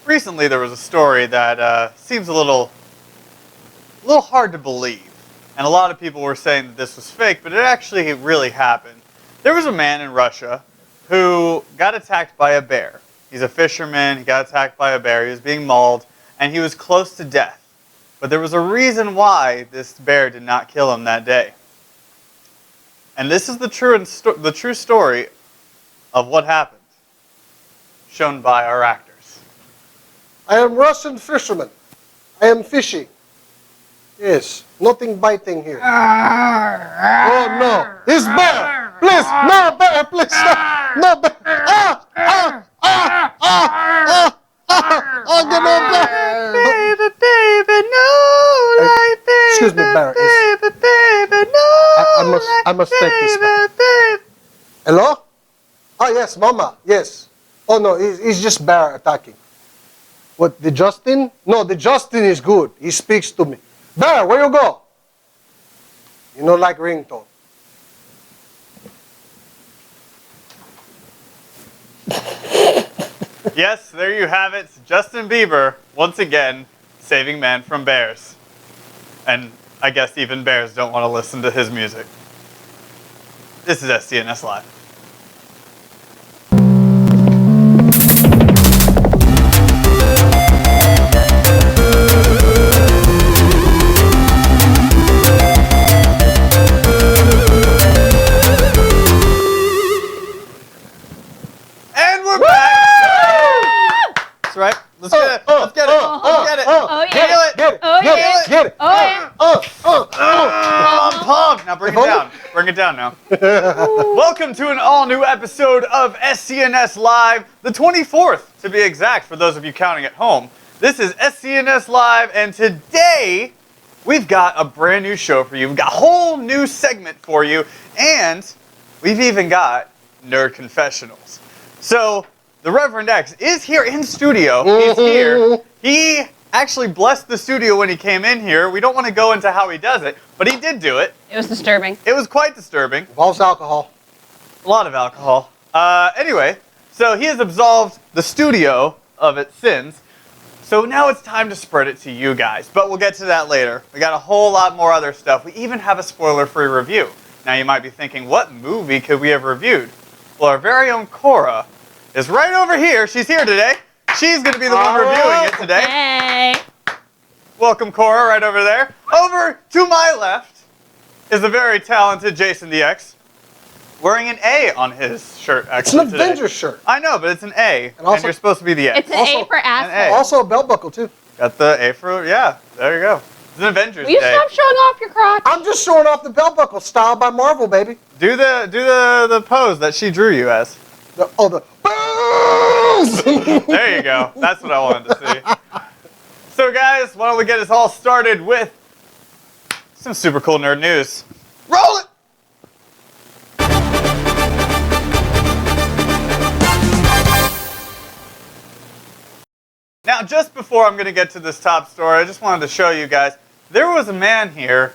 recently there was a story that seems a little hard to believe. And a lot of people were saying that this was fake, but it actually really happened. There was a man in Russia who got attacked by a bear. He's a fisherman, he got attacked by a bear, he was being mauled, and he was close to death. But there was a reason why this bear did not kill him that day. And this is the true story of what happened, shown by our actors. I am Russian fisherman. I am fishing. Yes, nothing biting here. Oh no, it's bear! Please, no bear, please, no bear! Oh, get on bear! Baby, no life, baby. Excuse me, bear. Baby, no. I must take this back. Hello? Oh yes, Mama. Yes. Oh no, he's just bear attacking. What? The Justin? No, the Justin is good. He speaks to me. Bear, where you go? You know, like ringtone. Yes, there you have it. Justin Bieber, once again, saving man from bears. And I guess even bears don't want to listen to his music. This is SCNS Live. And we're back! That's right. Let's get it. Let's get it. Let's get it. Oh yeah. Feel it. Get it. Oh Get yeah. it. Get it. Oh yeah. I'm pumped. Now bring it down. Bring it down now. Welcome to an all-new episode of SCNS Live, the 24th to be exact, for those of you counting at home. This is SCNS Live, and today we've got a brand new show for you. We've got a whole new segment for you, and we've even got Nerd Confessionals. So, the Reverend X is here in studio. He's here. He actually blessed the studio when he came in here. We don't want to go into how he does it, but he did do it. It was disturbing. It was quite disturbing. Involves alcohol. A lot of alcohol. Anyway, so he has absolved the studio of its sins. So now it's time to spread it to you guys. But we'll get to that later. We got a whole lot more other stuff. We even have a spoiler-free review. Now you might be thinking, what movie could we have reviewed? Well, our very own Cora is right over here. She's here today. She's going to be the one reviewing it today. Hey. Welcome, Cora, right over there. Over to my left is the very talented Jason DX, wearing an A on his shirt, actually. It's an Avengers shirt. I know, but it's an A, and you're supposed to be the A. It's an A for asshole. Also a belt buckle, too. Got the A for, yeah, there you go. It's an Avengers Will you Day. stop showing off your crotch? I'm just showing off the belt buckle style by Marvel, baby. Do the pose that she drew you as. The There you go. That's what I wanted to see. So guys, why don't we get us all started with some super cool nerd news. Roll it! Now, just before I'm going to get to this top story, I just wanted to show you guys, there was a man here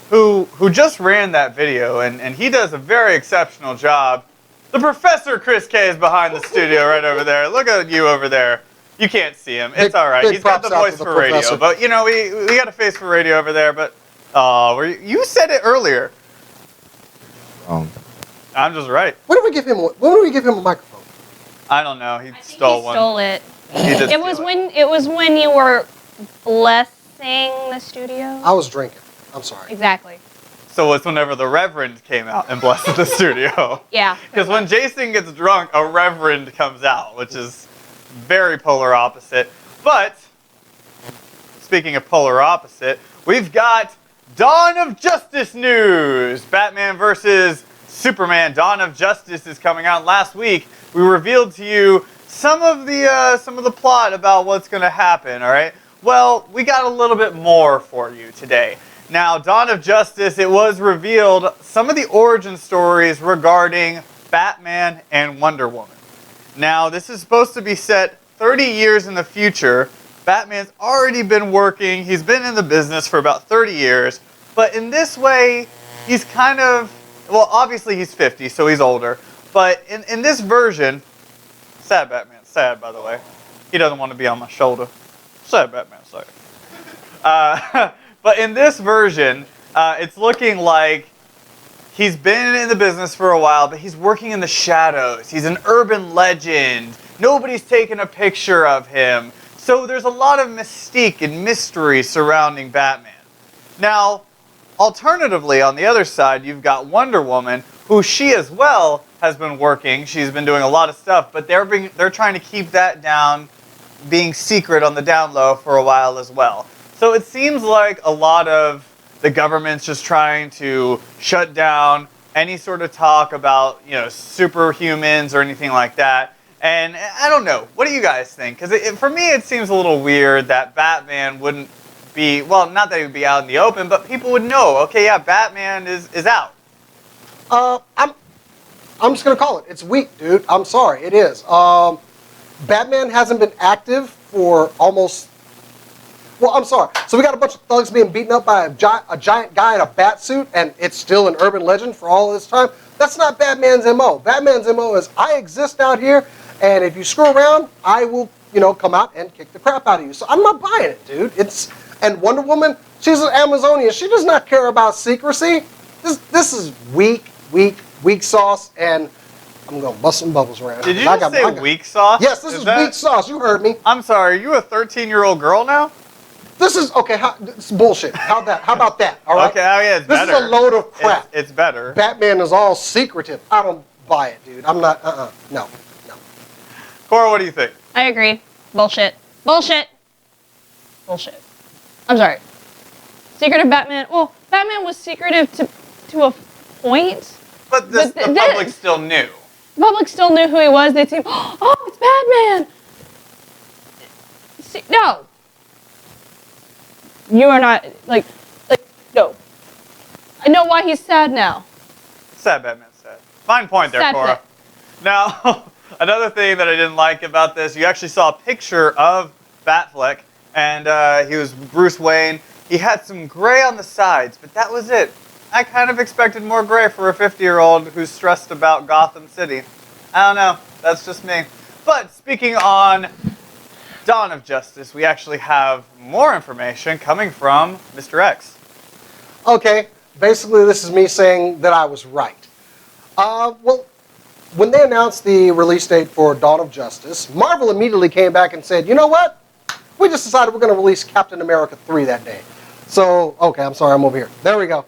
who just ran that video, and he does a very exceptional job. The Professor Chris K is behind the studio right over there. Look at you over there. You can't see him. It's all right. He's got the voice for radio. But, you know, we got a face for radio over there. But, you said it earlier. I'm just right. When did we give him a microphone? I don't know. He stole one. Stole it. He did It was when you were blessing the studio. I was drinking. I'm sorry. Exactly. So it's whenever the Reverend came out and blessed the studio. Yeah. Because when Jason gets drunk, a Reverend comes out, which is very polar opposite. But, speaking of polar opposite, we've got Dawn of Justice news. Batman versus Superman, Dawn of Justice is coming out. Last week, we revealed to you some of the plot about what's going to happen, all right? Well, we got a little bit more for you today. Now, Dawn of Justice, it was revealed some of the origin stories regarding Batman and Wonder Woman. Now, this is supposed to be set 30 years in the future. Batman's already been working. He's been in the business for about 30 years. But in this way, he's kind of, well, obviously he's 50, so he's older. But in this version, sad Batman, sad by the way. He doesn't want to be on my shoulder. Sad Batman, sorry. But in this version, it's looking like he's been in the business for a while, but he's working in the shadows. He's an urban legend. Nobody's taken a picture of him. So there's a lot of mystique and mystery surrounding Batman. Now, alternatively, on the other side, you've got Wonder Woman, who she as well has been working. She's been doing a lot of stuff, but they're trying to keep that down, being secret on the down low for a while as well. So it seems like a lot of the government's just trying to shut down any sort of talk about, superhumans or anything like that. And I don't know. What do you guys think? Because for me, it seems a little weird that Batman wouldn't be, well, not that he would be out in the open, but people would know, okay, yeah, Batman is out. I'm just gonna call it. It's weak, dude. I'm sorry, it is. Batman hasn't been active for almost. Well, I'm sorry. So we got a bunch of thugs being beaten up by a giant guy in a bat suit, and it's still an urban legend for all this time. That's not Batman's MO. Batman's MO is I exist out here, and if you screw around, I will, come out and kick the crap out of you. So I'm not buying it, dude. And Wonder Woman, she's an Amazonian. She does not care about secrecy. This is weak sauce, and I'm gonna bust some bubbles around. Did you just say weak sauce? Yes, this is weak sauce. You heard me. I'm sorry. Are you a 13-year-old girl now? This is okay. It's bullshit. How about that? All right. Okay. Oh yeah, it's better. This is a load of crap. It's better. Batman is all secretive. I don't buy it, dude. I'm not. No. Cora, what do you think? I agree. Bullshit. Bullshit. I'm sorry. Secretive Batman. Well, Batman was secretive to a point. But the public still knew. The public still knew who he was. They'd say, oh, it's Batman. No. You are not, no. I know why he's sad now. Sad Batman's sad. Fine point there, Sad Cora. bit. Now, another thing that I didn't like about this, you actually saw a picture of Batfleck, and he was Bruce Wayne. He had some gray on the sides, but that was it. I kind of expected more gray for a 50-year-old who's stressed about Gotham City. I don't know. That's just me. But speaking on Dawn of Justice, we actually have more information coming from Mr. X. Okay. Basically, this is me saying that I was right. Well, when they announced the release date for Dawn of Justice, Marvel immediately came back and said, you know what? We just decided we're going to release Captain America 3 that day. So, okay, I'm sorry, I'm over here. There we go.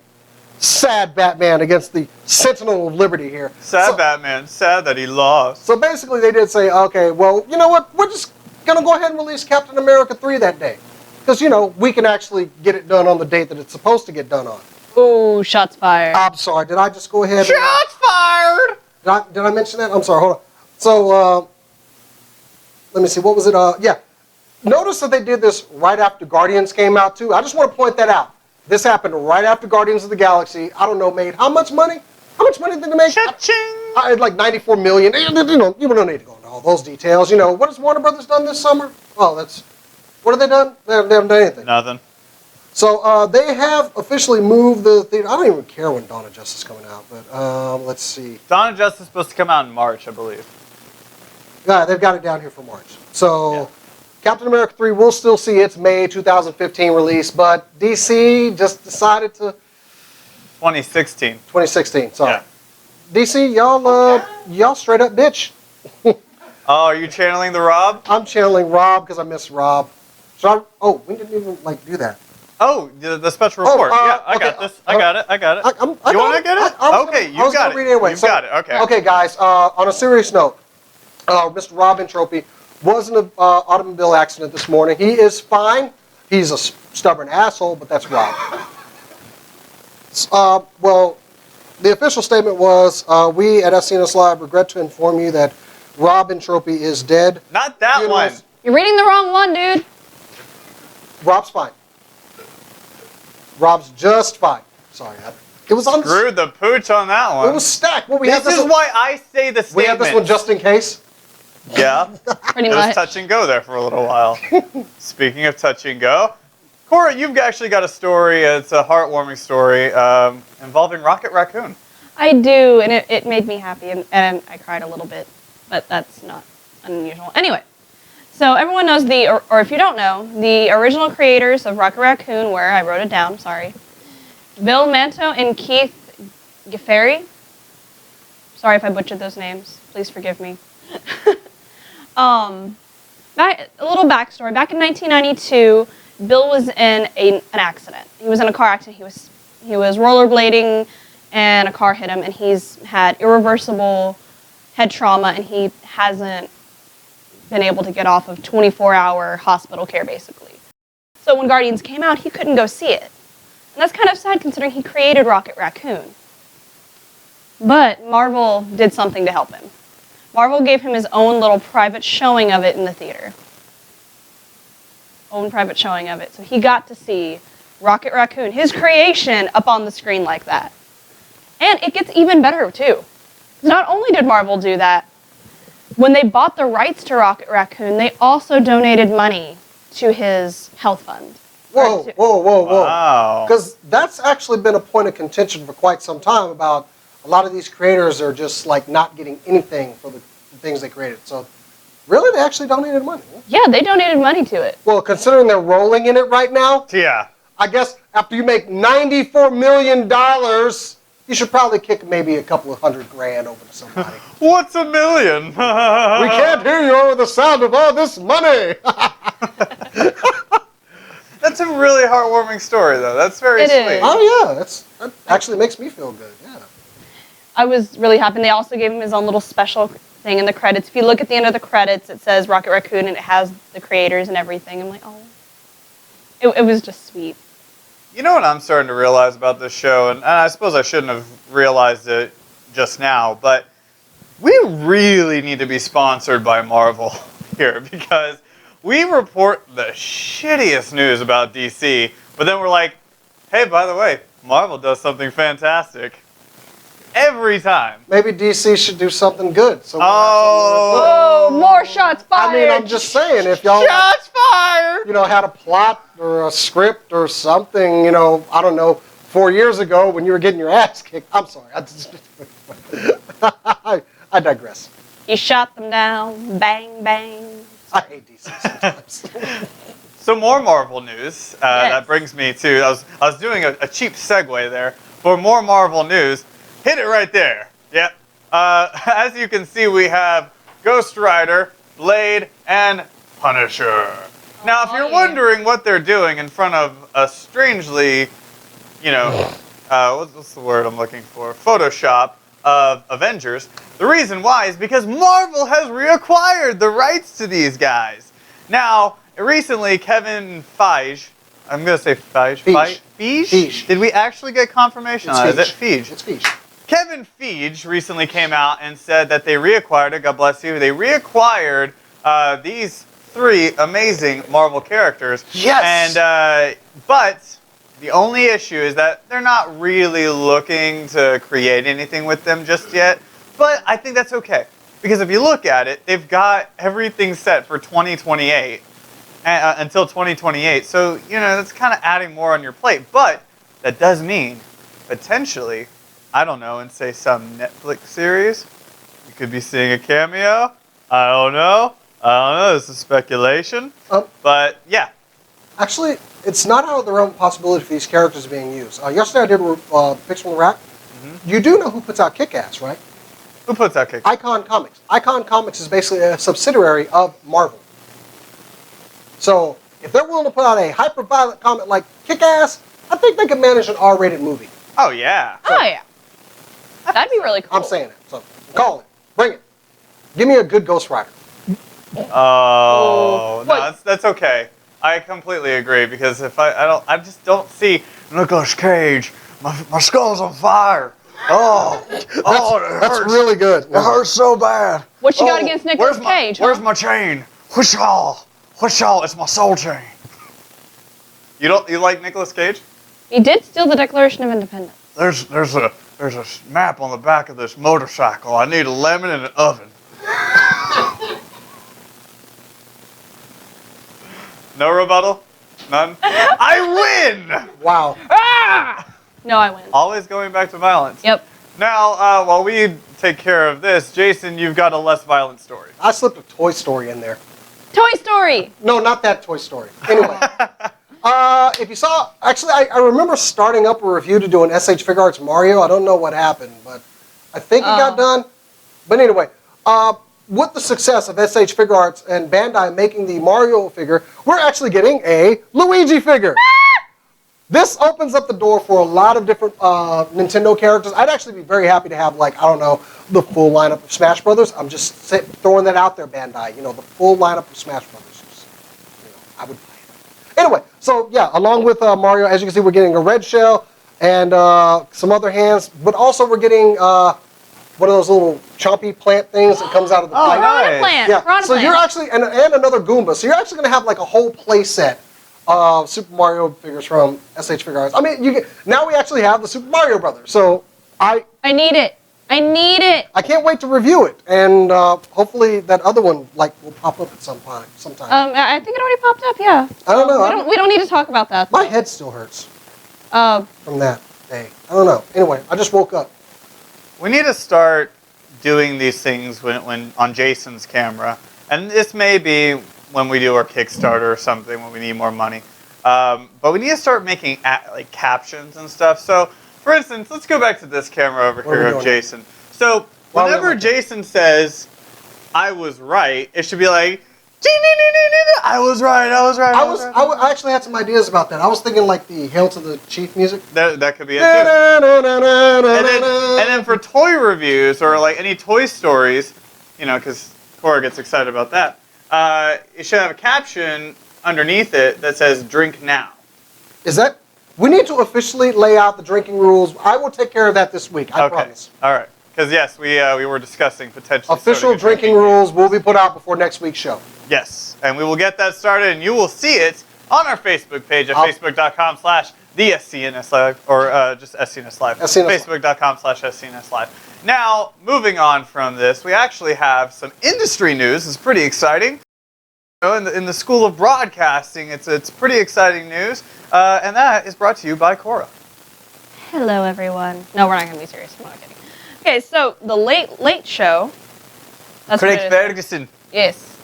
Sad Batman against the Sentinel of Liberty here. Sad Batman, sad that he lost. So basically they did say, okay, well, you know what? We're just going to go ahead and release Captain America 3 that day. Because, we can actually get it done on the date that it's supposed to get done on. Ooh, shots fired. I'm sorry, did I just go ahead Shots fired! Did I mention that? I'm sorry, hold on. So, let me see, what was it? Yeah. Notice that they did this right after Guardians came out, too. I just want to point that out. This happened right after Guardians of the Galaxy. I don't know, made how much money? How much money did they make? Cha-ching! Like 94 million. You don't need to go into all those details. What has Warner Brothers done this summer? Oh, what have they done? They haven't done anything. Nothing. So they have officially moved the theater. I don't even care when Dawn of Justice is coming out, but let's see. Dawn of Justice is supposed to come out in March, I believe. Yeah, they've got it down here for March. So Captain America 3 will still see its May 2015 release, but DC just decided to... 2016. 2016, sorry. Yeah. DC, y'all straight up bitch. Oh, are you channeling the Rob? I'm channeling Rob because I miss Rob. We didn't even do that. Oh, the special report. Yeah, I got this. I got it. You want to get it? Okay, you got it. Read it anyway. You got it. Okay. Okay, guys. On a serious note, Mr. Rob Entropy was in an automobile accident this morning. He is fine. He's a stubborn asshole, but that's Rob. Well, the official statement was, we at SCNS Live regret to inform you that Rob Entropy is dead. Not that one. You're reading the wrong one, dude. Rob's fine. Rob's just fine. Sorry, it was on. Screwed the pooch on that one. It was stacked. Well, this is why I say the statement. We have this one just in case. Yeah. Pretty It much. was touch and go there for a little while. Speaking of touch and go, Cora, you've actually got a story. It's a heartwarming story involving Rocket Raccoon. I do, and it made me happy, and I cried a little bit, but that's not unusual. Anyway, So everyone knows or if you don't know, the original creators of Rocket Raccoon were, I wrote it down, sorry, Bill Manto and Keith Gifferi. Sorry if I butchered those names. Please forgive me. A little backstory. Back in 1992, Bill was in an accident. He was in a car accident. He was rollerblading, and a car hit him, and he's had irreversible head trauma, and he hasn't been able to get off of 24-hour hospital care, basically. So when Guardians came out, he couldn't go see it. And that's kind of sad considering he created Rocket Raccoon. But Marvel did something to help him. Marvel gave him his own little private showing of it in the theater. Own private showing of it. So he got to see Rocket Raccoon, his creation, up on the screen like that. And it gets even better, too. Not only did Marvel do that, when they bought the rights to Rocket Raccoon, they also donated money to his health fund. Whoa. Wow. Because that's actually been a point of contention for quite some time about a lot of these creators are just like not getting anything for the things they created. So really, they actually donated money. Yeah, they donated money to it. Well, considering they're rolling in it right now, Yeah. I guess after you make $94 million, you should probably kick maybe a couple of $100,000 over to somebody. What's $1 million? We can't hear you over the sound of all this money. That's a really heartwarming story, though. That's very It sweet. is. Oh yeah, that actually makes me feel good. Yeah. I was really happy. And they also gave him his own little special thing in the credits. If you look at the end of the credits, it says Rocket Raccoon, and it has the creators and everything. I'm like, oh. It was just sweet. You know what I'm starting to realize about this show, and I suppose I shouldn't have realized it just now, but we really need to be sponsored by Marvel here, because we report the shittiest news about DC, but then we're like, hey, by the way, Marvel does something fantastic. Every time. Maybe DC should do something good. So Oh, more shots fired. I mean, I'm just saying, if y'all Shots fired! had a plot or a script or something, I don't know, 4 years ago when you were getting your ass kicked. I'm sorry. I digress. You shot them down. Bang, bang. I hate DC sometimes. So more Marvel news. That brings me to, I was doing a cheap segue there. For more Marvel news, hit it right there. Yep. As you can see, we have Ghost Rider, Blade, and Punisher. Now, if you're wondering what they're doing in front of a strangely, what's the word I'm looking for? Photoshop of Avengers. The reason why is because Marvel has reacquired the rights to these guys. Now, recently, Kevin Feige, I'm going to say Feige. Feige. Did we actually get confirmation on it? Is it Feige? It's Feige. Kevin Feige recently came out and said that they reacquired it. God bless you. They reacquired these 3 amazing Marvel characters. Yes. And but the only issue is that they're not really looking to create anything with them just yet. But I think that's okay, because if you look at it, they've got everything set for 2028 until 2028. So that's kind of adding more on your plate. But that does mean potentially, I don't know, in say some Netflix series, you could be seeing a cameo. I don't know. This is speculation. But yeah. Actually, it's not out of the realm of possibility for these characters being used. Yesterday I did Picks from the Rack. Mm-hmm. You do know who puts out Kick-Ass, right? Who puts out Kick-Ass? Icon Comics. Icon Comics is basically a subsidiary of Marvel. So if they're willing to put out a hyper-violent comic like Kick-Ass, I think they can manage an R-rated movie. Oh, yeah. Oh, yeah. That'd be really cool. I'm saying it. So call it. Bring it. Give me a good Ghost Rider. Oh, no, that's okay. I completely agree, because if I just don't see Nicolas Cage. My skull's on fire. Oh, it hurts. That's really good. It hurts so bad. What you got against Nicolas Cage? Where's my chain? Whishaw, it's my soul chain. You like Nicolas Cage? He did steal the Declaration of Independence. There's a map on the back of this motorcycle. I need a lemon and an oven. No rebuttal? None? I win! Wow. Ah! No, I win. Always going back to violence. Yep. Now, while we take care of this, Jason, you've got a less violent story. I slipped a Toy Story in there. Toy Story. No, not that Toy Story. Anyway. If you saw, actually, I remember starting up a review to do an SH Figure Arts Mario. I don't know what happened, but I think it got done. But anyway, with the success of SH Figure Arts and Bandai making the Mario figure, we're actually getting a Luigi figure. This opens up the door for a lot of different Nintendo characters. I'd actually be very happy to have, like, I don't know, the full lineup of Smash Brothers. I'm just throwing that out there, Bandai. You know, the full lineup of Smash Brothers. You know, I would buy it. Anyway, so yeah, along with Mario, as you can see, we're getting a red shell and some other hands, but also we're getting one of those little chompy plant things that comes out of the Oh, plant. nice. Piranha plant. Yeah. Piranha So plant. you're actually and another Goomba. So you're actually going to have like a whole play set of Super Mario figures from SH Figure Arts. I mean, now we actually have the Super Mario Brothers. So I need it. I need it. I can't wait to review it, and hopefully that other one will pop up at some point, sometime. I think it already popped up. Yeah. I don't know. We don't need to talk about that. My head still hurts Uh, from that day. I don't know. Anyway, I just woke up. We need to start doing these things when on Jason's camera, and this may be when we do our Kickstarter or something when we need more money. But we need to start making like captions and stuff. So, for instance, let's go back to this camera over What are here we of doing? Jason. So, While we're whenever on- Jason says, "I was right," it should be like, "I was right. I was right. I actually had some ideas about that. I was thinking like the Hail to the Chief music. That could be it too. And then for toy reviews or like any Toy Stories, you know, because Cora gets excited about that, it should have a caption underneath it that says "Drink now." Is that? We need to officially lay out the drinking rules. I will take care of that this week. I promise. All right. Because yes, we were discussing potentially Official starting a drinking rules will be put out before next week's show. Yes, and we will get that started, and you will see it on our Facebook page at facebook.com/the SCNS Live, or just SCNS Live. SCNS Live. Facebook.com/SCNS Live. Now, moving on from this, we actually have some industry news. It's pretty exciting. You know, in the School of Broadcasting, it's pretty exciting news, and that is brought to you by Cora. hello, everyone. No, we're not going to be serious. I'm not kidding. Okay, so the Late Show. That's what Craig it is. Ferguson. Yes.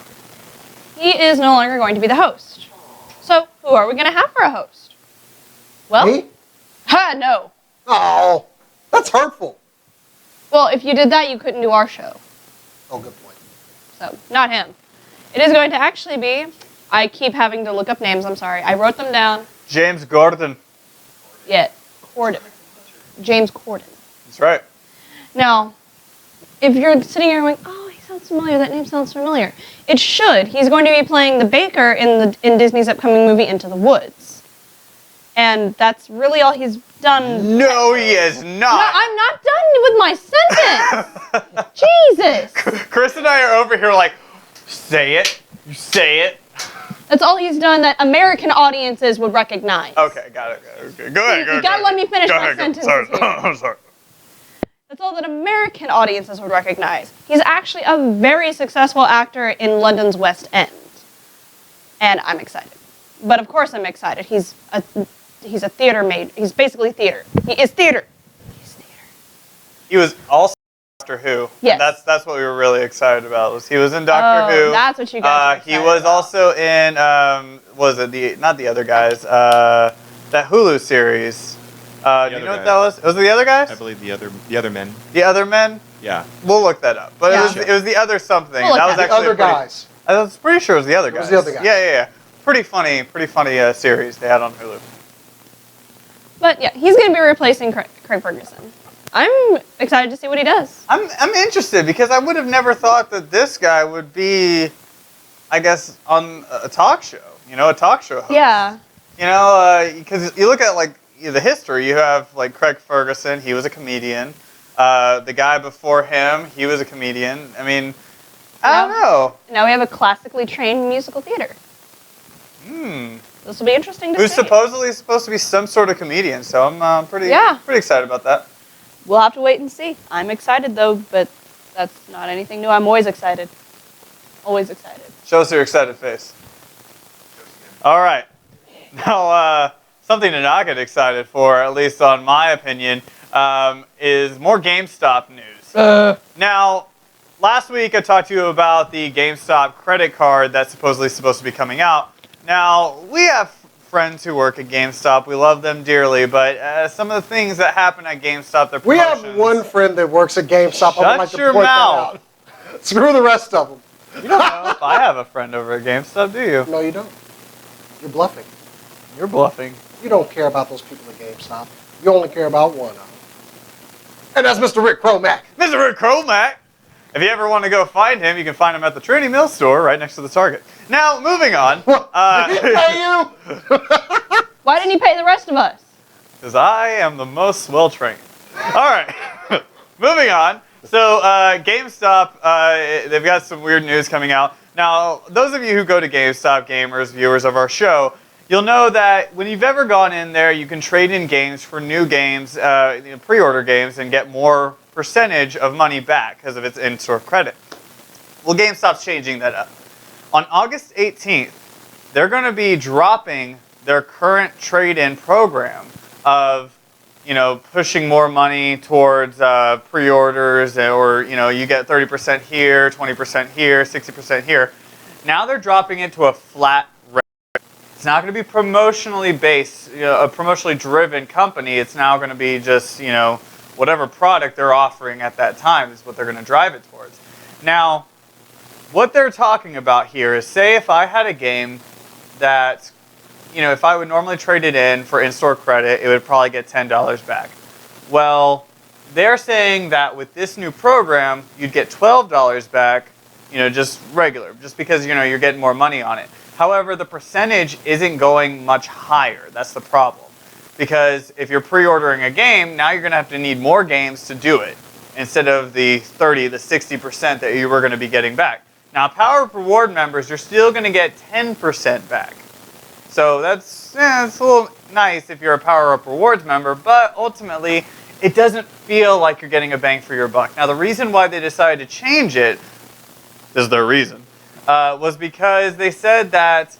He is no longer going to be the host. So, who are we going to have for a host? Well, Me? no. Oh, that's hurtful. Well, if you did that, you couldn't do our show. Oh, good point. So, not him. It is going to actually be, I keep having to look up names, I'm sorry. I wrote them down. James Gordon. Corden. James Corden. That's right. Now, if you're sitting here going, oh, he sounds familiar, that name sounds familiar. It should. He's going to be playing the baker in Disney's upcoming movie Into the Woods. And that's really all he's done. No, he is No, not. I'm not done with my sentence. Jesus. Chris and I are over here like, say it. You say it. That's all he's done that American audiences would recognize. Okay, got it. Okay. Go ahead. You gotta let me finish Go my ahead, go. sentence Sorry. here. I'm sorry. That's all that American audiences would recognize. He's actually a very successful actor in London's West End. And I'm excited. But of course I'm excited. He's a theater made. He's basically theater. He is theater. He's theater. He was also in Doctor Who. Yes. That's what we were really excited about. He was in Doctor Who. That's what you guys are He was about. also in was it not the other guys? That Hulu series. Do you know what that was? Was it the other guys? I believe the other men. The Other Men? Yeah. We'll look that up. But Yeah. it was the other something. We'll look that was that up. The actually other a pretty, guys. I was pretty sure it was the other guys. was the other guys. Yeah. Pretty funny series they had on Hulu. But yeah, he's going to be replacing Craig Ferguson. I'm excited to see what he does. I'm interested because I would have never thought that this guy would be, I guess, on a talk show. You know, a talk show host. Yeah. You know, because you look at like the history. You have like Craig Ferguson. He was a comedian. The guy before him, he was a comedian. I mean, I don't know. Now we have a classically trained musical theater. This will be interesting to Who's see. supposedly supposed to be some sort of comedian. So I'm pretty excited about that. We'll have to wait and see. I'm excited though, but that's not anything new. I'm always excited. Always excited. Show us your excited face. All right. Now, something to not get excited for, at least on my opinion, is more GameStop news. Now, last week I talked to you about the GameStop credit card that's supposedly supposed to be coming out. Now, we have friends who work at GameStop. We love them dearly, but some of the things that happen at GameStop, their We promotions... have one friend that works at GameStop. I would like Shut to your point that mouth. out. Screw the rest of them. You don't know if I have a friend over at GameStop, do you? No, you don't. You're bluffing. You're bluffing. You don't care about those people at GameStop. You only care about one of them. And that's Mr. Rick Cromack. Mr. Rick Cromack! If you ever want to go find him, you can find him at the Trinity Mill store right next to the Target. Now, moving on. Did he pay you? Why didn't he pay the rest of us? Because I am the most well-trained. All right. Moving on. So, GameStop, they've got some weird news coming out. Now, those of you who go to GameStop, gamers, viewers of our show, you'll know that when you've ever gone in there, you can trade in games for new games, pre-order games, and get more percentage of money back because of its in-store credit. Well, GameStop's changing that up. On August 18th, they're going to be dropping their current trade-in program of, pushing more money towards pre-orders, or, you get 30% here, 20% here, 60% here. Now they're dropping it to a flat rate. It's not going to be promotionally based, a promotionally driven company. It's now going to be just, whatever product they're offering at that time is what they're going to drive it towards. Now, what they're talking about here is, say if I had a game that, if I would normally trade it in for in-store credit, it would probably get $10 back. Well, they're saying that with this new program, you'd get $12 back, just regular, just because, you're getting more money on it. However, the percentage isn't going much higher. That's the problem. Because if you're pre-ordering a game, now you're going to have to need more games to do it, instead of the 30, the 60% that you were going to be getting back. Now, Power Up Reward members, you're still going to get 10% back. So it's a little nice if you're a Power Up Rewards member, but ultimately, it doesn't feel like you're getting a bang for your buck. Now, the reason why they decided to change it, is their reason, was because they said that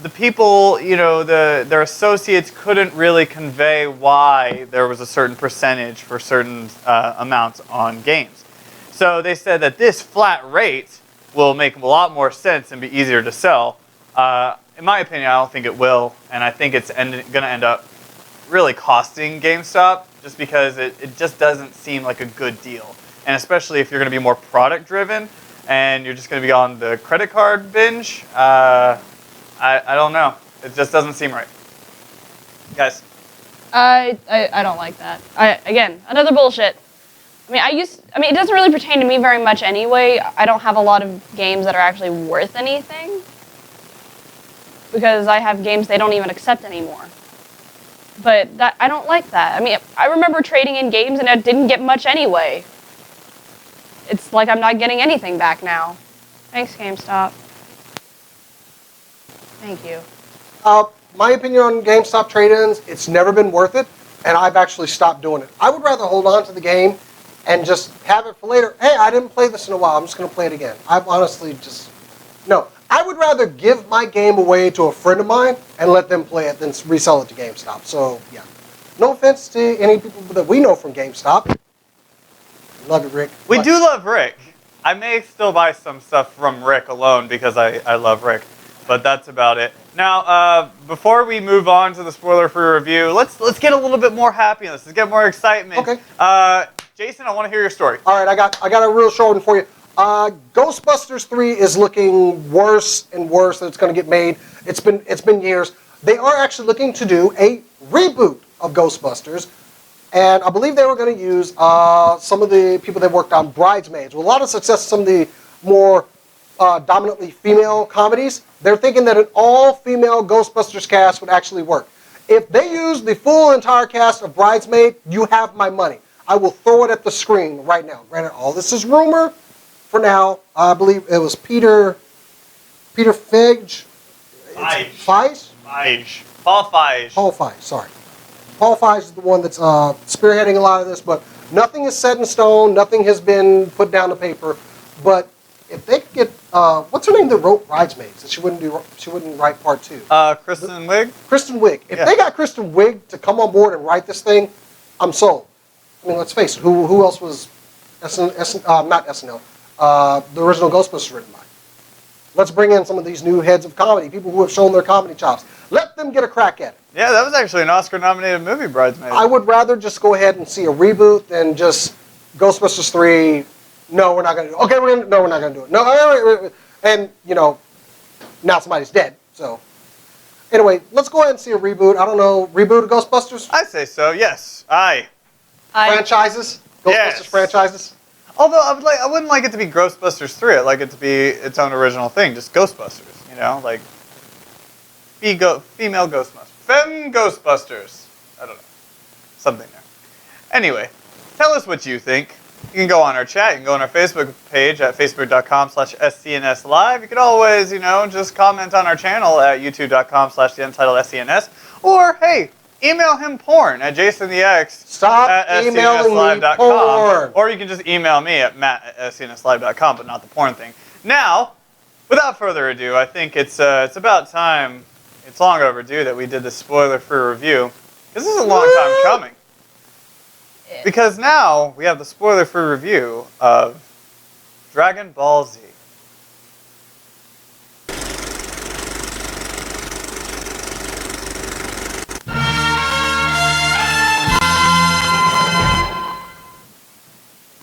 the people, their associates couldn't really convey why there was a certain percentage for certain amounts on games. So they said that this flat rate will make a lot more sense and be easier to sell. In my opinion, I don't think it will, and I think it's going to end up really costing GameStop, just because it just doesn't seem like a good deal. And especially if you're going to be more product-driven, and you're just going to be on the credit card binge, I don't know. It just doesn't seem right. Guys? I don't like that. Again, another bullshit. It doesn't really pertain to me very much anyway. I don't have a lot of games that are actually worth anything, because I have games they don't even accept anymore. But I don't like that. I remember trading in games and I didn't get much anyway. It's like I'm not getting anything back now. Thanks, GameStop. Thank you. My opinion on GameStop trade-ins, it's never been worth it, and I've actually stopped doing it. I would rather hold on to the game and just have it for later. Hey, I didn't play this in a while. I'm just going to play it again. I've honestly just... No. I would rather give my game away to a friend of mine and let them play it than resell it to GameStop. So, yeah. No offense to any people that we know from GameStop. Love it, Rick. We do love Rick. I may still buy some stuff from Rick alone because I love Rick. But that's about it. Now, before we move on to the spoiler-free review, let's get a little bit more happiness. Let's get more excitement. Okay. Jason, I want to hear your story. All right, I got a real short one for you. Ghostbusters 3 is looking worse and worse that it's going to get made. It's been years. They are actually looking to do a reboot of Ghostbusters, and I believe they were going to use some of the people that worked on Bridesmaids. With a lot of success, some of the more dominantly female comedies, they're thinking that an all-female Ghostbusters cast would actually work. If they use the full entire cast of Bridesmaid, you have my money. I will throw it at the screen right now. Granted, all this is rumor for now. I believe it was Peter Feige. Feige. Paul Feige. Paul Feige, sorry. Paul Feige is the one that's spearheading a lot of this, but nothing is set in stone. Nothing has been put down to paper. But if they could get, what's her name that wrote Bridesmaids? She wouldn't write part 2. Kristen Wiig? Kristen Wiig. If they got Kristen Wiig to come on board and write this thing, I'm sold. I mean, let's face it. Who else was not SNL? the original Ghostbusters written by. Let's bring in some of these new heads of comedy, people who have shown their comedy chops. Let them get a crack at it. Yeah, that was actually an Oscar-nominated movie, Bridesmaids. I would rather just go ahead and see a reboot than just Ghostbusters 3. No, we're not going to do it. Okay, we're not going to do it. No, and, you know, now somebody's dead. So, anyway, let's go ahead and see a reboot. I don't know, reboot of Ghostbusters? I say so, yes. Aye. Franchises? Ghostbusters Yes. franchises? Although I wouldn't like it to be Ghostbusters 3. I'd like it to be its own original thing, just Ghostbusters, you know? Like, female Ghostbusters. Femme Ghostbusters. I don't know. Something there. Anyway, tell us what you think. You can go on our chat. You can go on our Facebook page at facebook.com/SCNS Live. You can always, you know, just comment on our channel at youtube.com/theUntitledSCNS. Or, hey, email him porn at JasonTheX Stop at emailing me scnslive.com. porn. Or you can just email me at matt@scnslive.com, but not the porn thing. Now, without further ado, I think it's about time, it's long overdue that we did this spoiler-free review. This is a long time coming. Because now we have the spoiler-free review of Dragon Ball Z.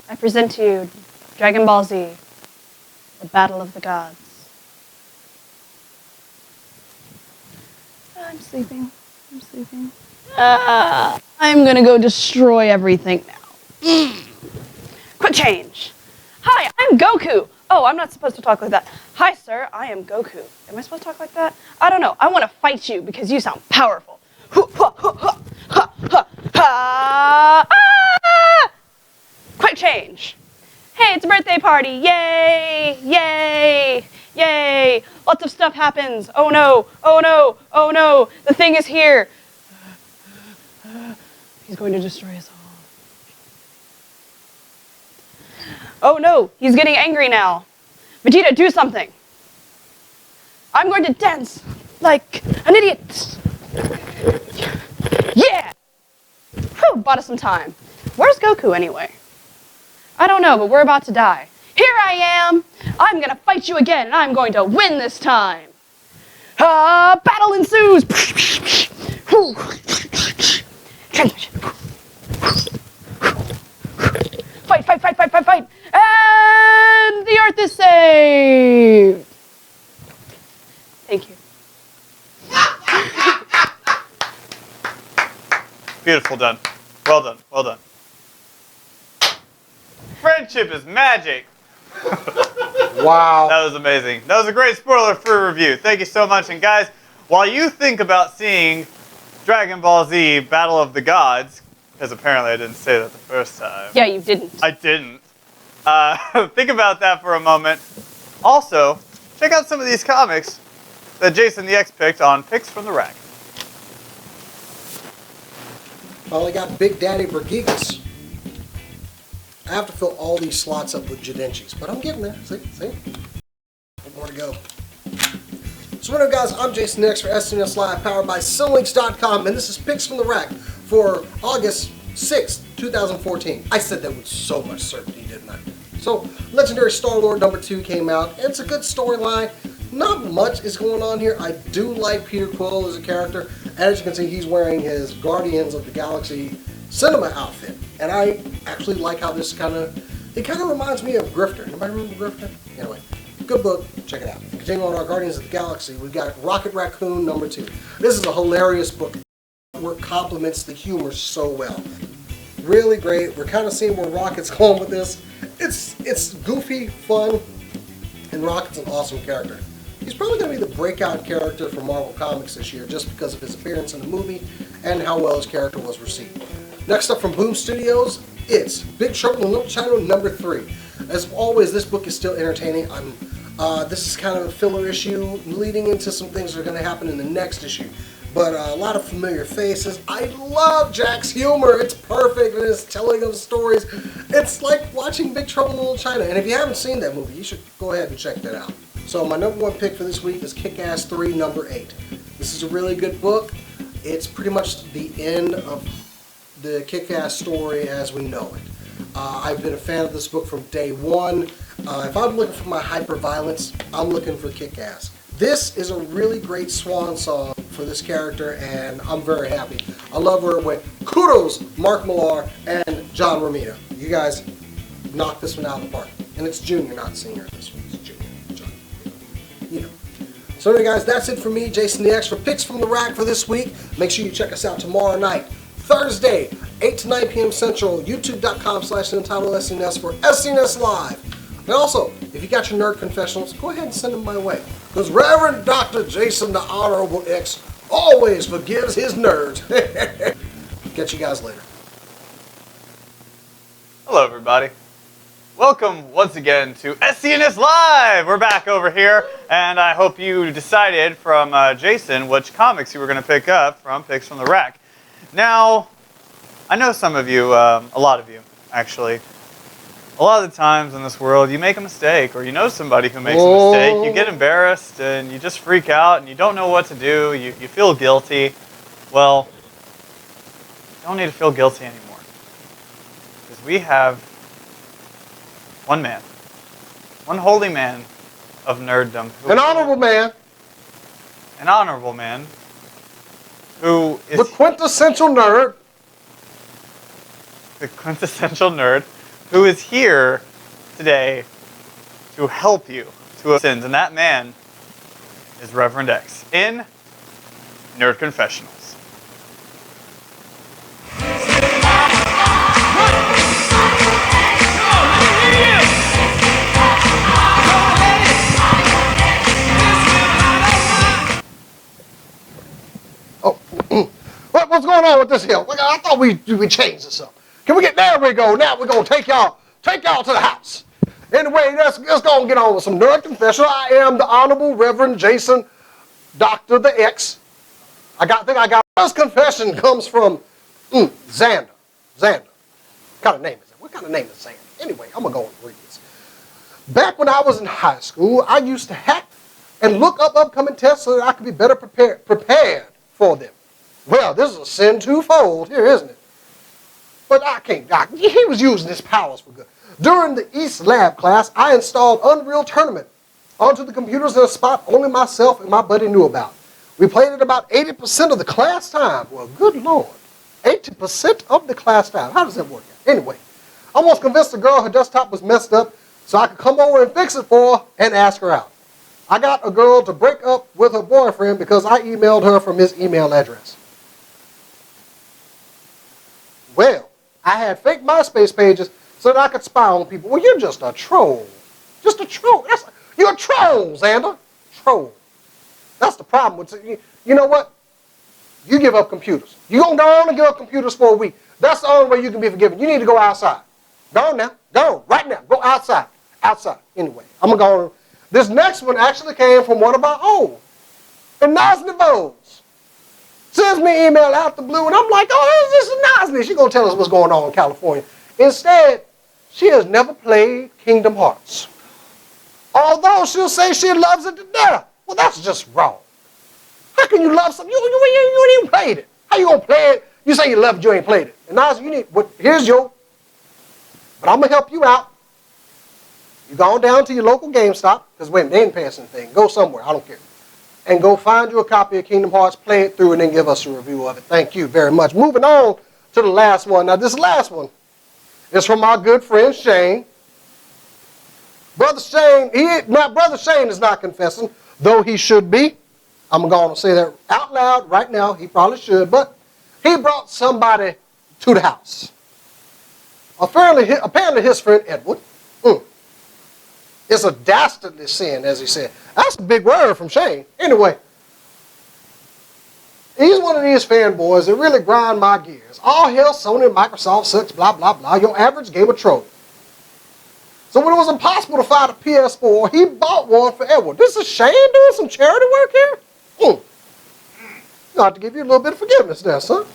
I present to you Dragon Ball Z, the Battle of the Gods. I'm sleeping. I'm sleeping. I'm gonna go destroy everything now. Quick change. Hi, I'm Goku. Oh, I'm not supposed to talk like that. Hi, sir, I am Goku. Am I supposed to talk like that? I don't know. I want to fight you because you sound powerful. Quick change. Hey, it's a birthday party. Yay! Yay! Yay! Lots of stuff happens. Oh no! Oh no! Oh no! The thing is here. He's going to destroy us all. Oh no! He's getting angry now. Vegeta, do something. I'm going to dance like an idiot. Yeah! Whew, bought us some time. Where's Goku anyway? I don't know, but we're about to die. Here I am! I'm gonna fight you again, and I'm going to win this time! Battle ensues! Fight, fight, fight, fight, fight, fight! And the Earth is saved! Thank you. Beautiful done. Well done. Well done. Friendship is magic. Wow. That was amazing. That was a great spoiler-free review. Thank you so much. And guys, while you think about seeing Dragon Ball Z Battle of the Gods, because apparently I didn't say that the first time. Yeah, you didn't. I didn't. Think about that for a moment. Also, check out some of these comics that Jason the X picked on Picks from the Rack. Finally got Big Daddy Brigigas. I have to fill all these slots up with Jidenchis, but I'm getting there. See? More to go. So what up, guys? I'm Jason X for SCNS Live, powered by Cinlinks.com, and this is Picks from the Rack for August 6th, 2014. I said that with so much certainty, didn't I? So, Legendary Star-Lord #2 came out. It's a good storyline. Not much is going on here. I do like Peter Quill as a character. As you can see, he's wearing his Guardians of the Galaxy cinema outfit. And I actually like how this kind of reminds me of Grifter. Anybody remember Grifter? Anyway, good book. Check it out. Continuing on our Guardians of the Galaxy, we've got Rocket Raccoon #2. This is a hilarious book. It complements the humor so well. Really great. We're kind of seeing where Rocket's going with this. It's goofy, fun, and Rocket's an awesome character. He's probably going to be the breakout character for Marvel Comics this year just because of his appearance in the movie and how well his character was received. Next up from Boom Studios, it's Big Trouble in Little China #3. As always, this book is still entertaining. This is kind of a filler issue leading into some things that are going to happen in the next issue. But a lot of familiar faces. I love Jack's humor. It's perfect in his telling of stories. It's like watching Big Trouble in Little China. And if you haven't seen that movie, you should go ahead and check that out. So my #1 pick for this week is Kick-Ass 3 #8. This is a really good book. It's pretty much the end of the Kick-Ass story as we know it. I've been a fan of this book from day one. If I'm looking for my hyper-violence, I'm looking for Kick-Ass. This is a really great swan song for this character, and I'm very happy. I love where it went. Kudos, Mark Millar and John Romita. You guys knocked this one out of the park. And it's Junior, not Senior. This one is Junior. John, you know. So anyway, guys, that's it for me, Jason the X, for Picks from the Rack for this week. Make sure you check us out tomorrow night, Thursday, 8 to 9 p.m. Central, youtube.com/SCNS for SCNS Live. And also, if you got your nerd confessionals, go ahead and send them my way. Because Reverend Dr. Jason the Honorable X always forgives his nerds. Catch you guys later. Hello, everybody. Welcome once again to SCNS Live. We're back over here, and I hope you decided from Jason which comics you were going to pick up from Picks from the Rack. Now, I know some of you, a lot of you, actually. A lot of the times in this world, you make a mistake, or you know somebody who makes a mistake, you get embarrassed, and you just freak out, and you don't know what to do, you feel guilty. Well, you don't need to feel guilty anymore. Because we have one man, one holy man of nerddom. An honorable man. An honorable man who is The quintessential nerd. the quintessential nerd, who is here today to help you to sins. And that man is Reverend X in Nerd Confessionals. Oh, what's going on with this here? I thought we changed this up. Can we get, there we go. Now we're going to take y'all to the house. Anyway, let's go and get on with some nerd confession. I am the Honorable Reverend Jason, Dr. the X. I think I got first confession comes from Xander. Xander. What kind of name is that? What kind of name is Xander? Anyway, I'm going to go and read this. Back when I was in high school, I used to hack and look up upcoming tests so that I could be better prepared for them. Well, this is a sin twofold here, isn't it? But he was using his powers for good. During the East Lab class, I installed Unreal Tournament onto the computers in a spot only myself and my buddy knew about. We played it about 80% of the class time. Well, good Lord. 80% of the class time. How does that work out? Anyway, I almost convinced the girl her desktop was messed up so I could come over and fix it for her and ask her out. I got a girl to break up with her boyfriend because I emailed her from his email address. Well, I had fake MySpace pages so that I could spy on people. Well, you're just a troll. Just a troll. You're a troll, Xander. Troll. That's the problem with it. You know what? You give up computers. You're going to go on and give up computers for a week. That's the only way you can be forgiven. You need to go outside. Go on now. Go right now. Go outside. Outside. Anyway, I'm going to go on. This next one actually came from one of our own. And Nazni Bowles sends me an email out the blue, and I'm like, oh, this is Nazni. She's going to tell us what's going on in California. Instead, she has never played Kingdom Hearts. Although she'll say she loves it to death. Well, that's just wrong. How can you love something? You ain't even played it. How you going to play it? You say you love it, you ain't played it. And Nazni, here's your, but I'm going to help you out. You go on down to your local GameStop, because wait, they ain't paying us anything. Go somewhere, I don't care. And go find you a copy of Kingdom Hearts, play it through, and then give us a review of it. Thank you very much. Moving on to the last one. Now, this last one is from our good friend Shane. Brother Shane is not confessing, though he should be. I'm going to say that out loud right now. He probably should, but he brought somebody to the house. Apparently his friend Edward. It's a dastardly sin, as he said. That's a big word from Shane. Anyway, he's one of these fanboys that really grind my gears. All hell, Sony, Microsoft, such, blah, blah, blah. Your average gamer troll. So when it was impossible to find a PS4, he bought one for Edward. This is Shane doing some charity work here? I'll have to give you a little bit of forgiveness there, son.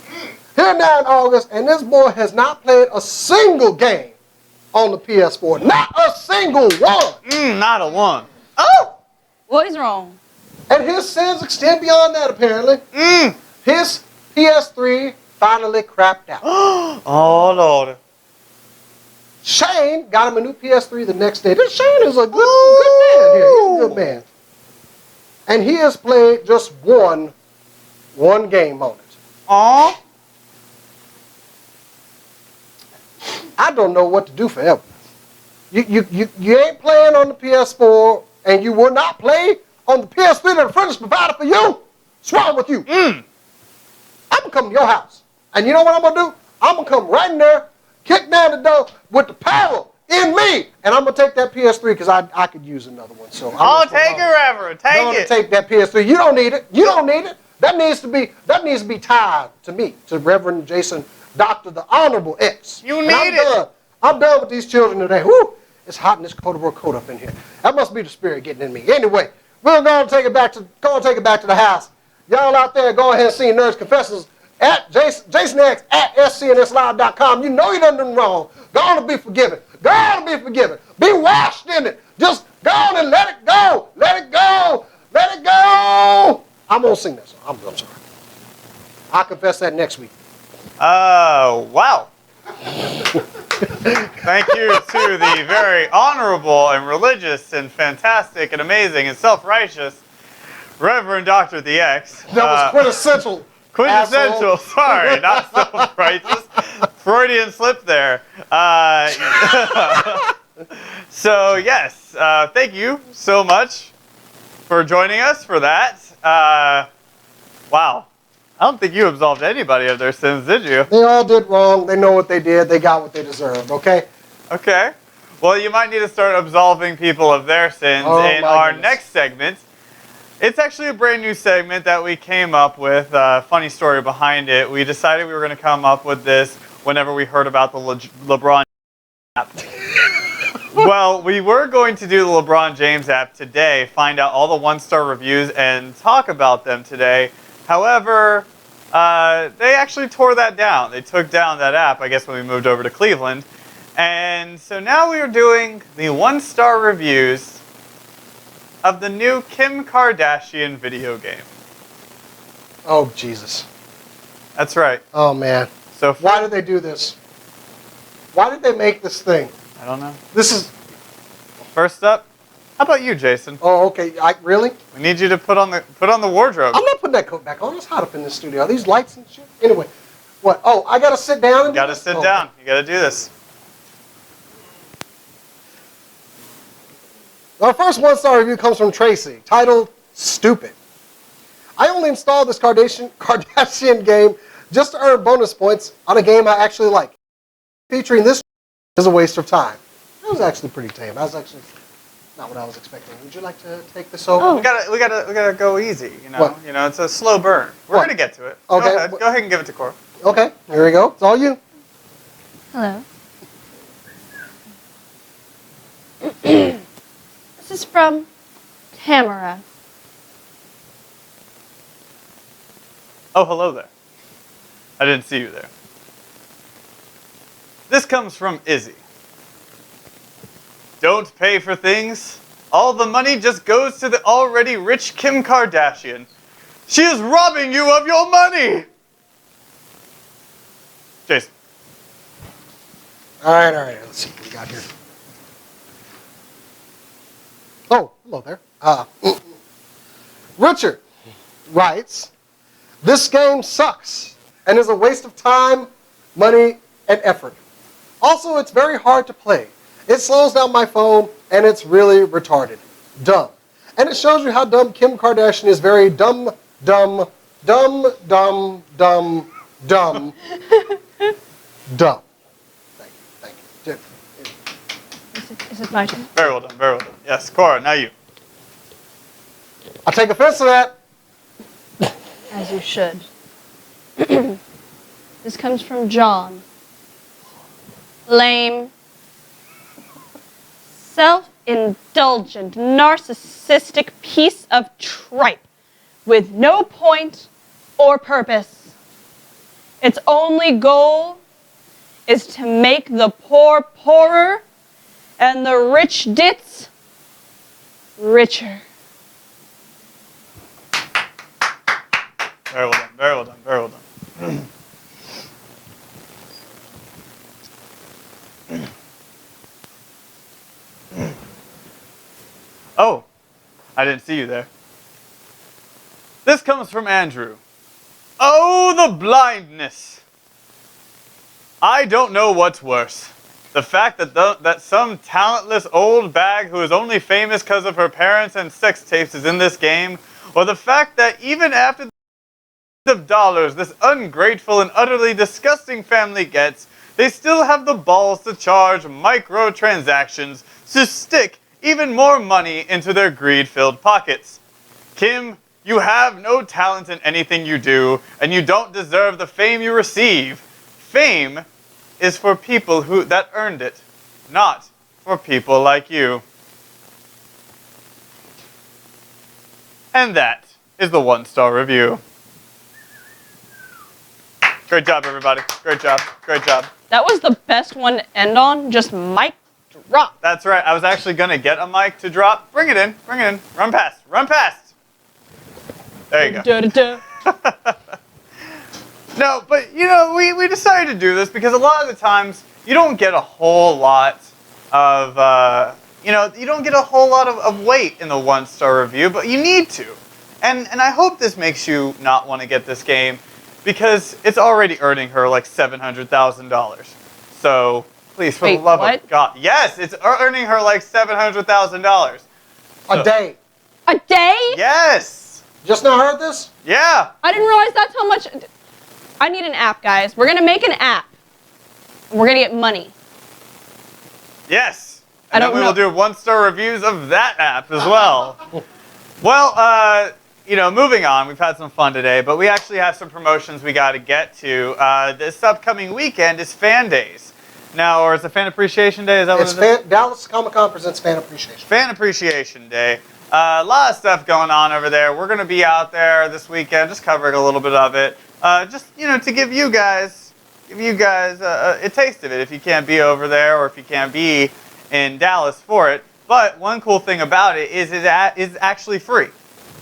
Here now in August, and this boy has not played a single game on the PS4. Not a single one. Not a one. Oh! What is wrong? And his sins extend beyond that, apparently. His PS3 finally crapped out. Oh, Lord. Shane got him a new PS3 the next day. This Shane is a good man here. He's a good man. And he has played just one game on it. Aw. I don't know what to do forever. You ain't playing on the PS4, and you will not play on the PS3 that a friend has provided for you. What's wrong with you? I'm gonna come to your house, and you know what I'm gonna do? I'm gonna come right in there, kick down the door with the power in me, and I'm gonna take that PS3 because I could use another one. So I'll take it, Reverend. Take it. Take that PS3. You don't need it. You don't need it. That needs to be tied to me, to Reverend Jason, Dr. the Honorable X. You And need it. I'm done with these children today. Whew, it's hot in this coat up in here. That must be the spirit getting in me. Anyway, we're going to take it back to the house. Y'all out there, go ahead and see Nerds Confessions at JasonX at SCNSlive.com. You know you done nothing wrong. Go on and be forgiven. Go on and be forgiven. Be washed in it. Just go on and let it go. Let it go. Let it go. I'm going to sing that song. I'm sorry. I'll confess that next week. Wow. Thank you to the very honorable and religious and fantastic and amazing and self-righteous Reverend Dr. the X. That was quintessential. Quintessential. Asshole. Sorry, not self-righteous. Freudian slip there. So, yes, thank you so much for joining us for that. Wow. I don't think you absolved anybody of their sins, did you? They all did wrong. They know what they did. They got what they deserved, okay? Okay. Well, you might need to start absolving people of their sins in our next segment. It's actually a brand new segment that we came up with. Funny story behind it. We decided we were going to come up with this whenever we heard about the LeBron app. Well, we were going to do the LeBron James app today, find out all the one-star reviews, and talk about them today. However, they actually tore that down. They took down that app, I guess, when we moved over to Cleveland. And so now we are doing the one-star reviews of the new Kim Kardashian video game. Oh, Jesus. That's right. Oh, man. So why did they do this? Why did they make this thing? I don't know. This is... First up, how about you, Jason? Oh, okay. Really? We need you to put on the wardrobe. I'm not putting that coat back on. It's hot up in this studio. Are these lights and shit? Anyway, what? Oh, I got to sit down and You got to sit down. You got to do this. Our first one-star review comes from Tracy, titled Stupid. I only installed this Kardashian game just to earn bonus points on a game I actually like. Featuring this is a waste of time. That was actually pretty tame. That was actually not what I was expecting. Would you like to take this over? Oh. We gotta go easy. You know. What? You know, it's a slow burn. We're gonna get to it. Okay. Go ahead and give it to Cora. Okay, here we go. It's all you. Hello. This is from Tamara. Oh, hello there. I didn't see you there. This comes from Izzy. Don't pay for things. All the money just goes to the already rich Kim Kardashian. She is robbing you of your money! Jason. All right. Let's see what we got here. Oh, hello there. Richard writes, this game sucks and is a waste of time, money, and effort. Also, it's very hard to play. It slows down my phone, and it's really retarded. Dumb. And it shows you how dumb Kim Kardashian is. Very dumb. Dumb. Thank you. Is it my turn? Very well done. Yes, Cora, now you. I take offense to that. As you should. This comes from John. Lame. Self-indulgent, narcissistic piece of tripe with no point or purpose. Its only goal is to make the poor poorer and the rich dits richer. Very well done. I didn't see you there. This comes from Andrew. Oh, the blindness. I don't know what's worse. The fact that some talentless old bag who is only famous because of her parents and sex tapes is in this game, or the fact that even after of dollars this ungrateful and utterly disgusting family gets, they still have the balls to charge microtransactions to stick even more money into their greed-filled pockets. Kim, you have no talent in anything you do, and you don't deserve the fame you receive. Fame is for people that earned it, not for people like you. And that is the 1-star review. Great job, everybody. Great job. Great job. That was the best one to end on. Just mic drop. That's right. I was actually going to get a mic to drop. Bring it in. Bring it in. Run past. Run past. There you go. No, but, you know, we decided to do this because a lot of the times you don't get a whole lot of, you don't get a whole lot of weight in the 1-star review, but you need to. And I hope this makes you not want to get this game because it's already earning her like $700,000. So, please, for the love of God. Yes, it's earning her like $700,000. A day. A day? Yes. Just now heard this? Yeah. I didn't realize that's how much. I need an app, guys. We're going to make an app. We're going to get money. Yes. And then we will do 1-star reviews of that app as well. Well, moving on. We've had some fun today, but we actually have some promotions we got to get to. This upcoming weekend is Fan Days. Now, or is it Fan Appreciation Day? Is that what it is? Dallas Comic-Con presents Fan Appreciation. Fan Appreciation Day. A lot of stuff going on over there. We're going to be out there this weekend, just covering a little bit of it. To give you guys a taste of it if you can't be over there or if you can't be in Dallas for it. But one cool thing about it is it's actually free.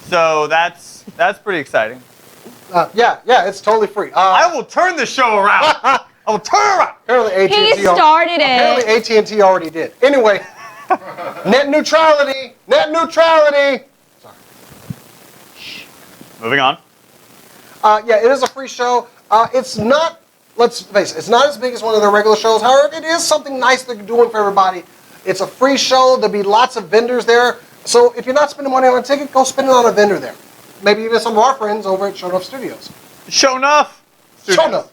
So that's pretty exciting. It's totally free. I will turn the show around. I will turn around. Apparently AT&T He started it. Apparently AT&T already did. Anyway, net neutrality. Sorry. Moving on. It is a free show. It's not, let's face it, it's not as big as one of their regular shows. However, it is something nice they're doing for everybody. It's a free show. There'll be lots of vendors there. So if you're not spending money on a ticket, go spend it on a vendor there. Maybe even some of our friends over at Show Enough Studios. Show Enough Studios. Show Enough.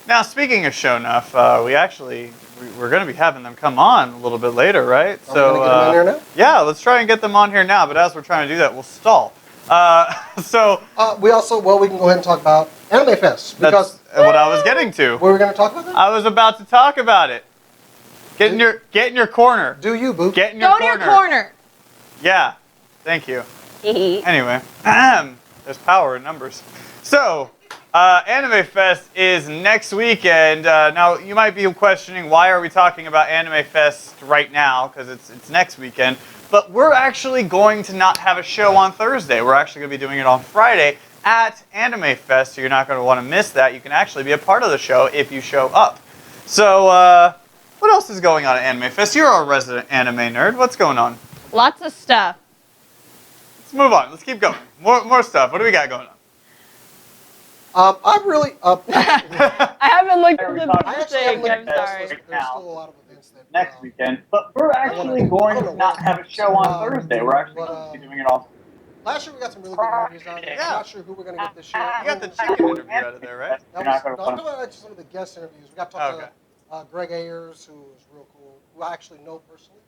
Now, speaking of Show Enough, we're going to be having them come on a little bit later, right? Are we going to get them on here now? Yeah, let's try and get them on here now. But as we're trying to do that, we'll stall. we can go ahead and talk about Anime Fest. Because that's what I was getting to. Were we going to talk about that? I was about to talk about it. Get in your corner. Do you, boo? Get in your corner. Go to your corner. Yeah. Thank you. Anyway, there's power in numbers. So, Anime Fest is next weekend. Now, you might be questioning why are we talking about Anime Fest right now, because it's next weekend. But we're actually going to not have a show on Thursday. We're actually going to be doing it on Friday at Anime Fest, so you're not going to want to miss that. You can actually be a part of the show if you show up. So, what else is going on at Anime Fest? You're our resident anime nerd. What's going on? Lots of stuff. Let's move on. Let's keep going. More stuff. What do we got going on? I'm really. I haven't looked at the I actually haven't thing. looked I'm at sorry. this. There's still a lot of events that Next weekend, but we're actually going to not have a show on Thursday. We're actually going to be doing it on. Last year we got some really good interviews on there. I'm not sure who we're going to get this year. You got the chicken interview out of there, right? I'm talking about some of the guest interviews. We got to talk to Greg Ayers, who is real cool, who I actually know personally.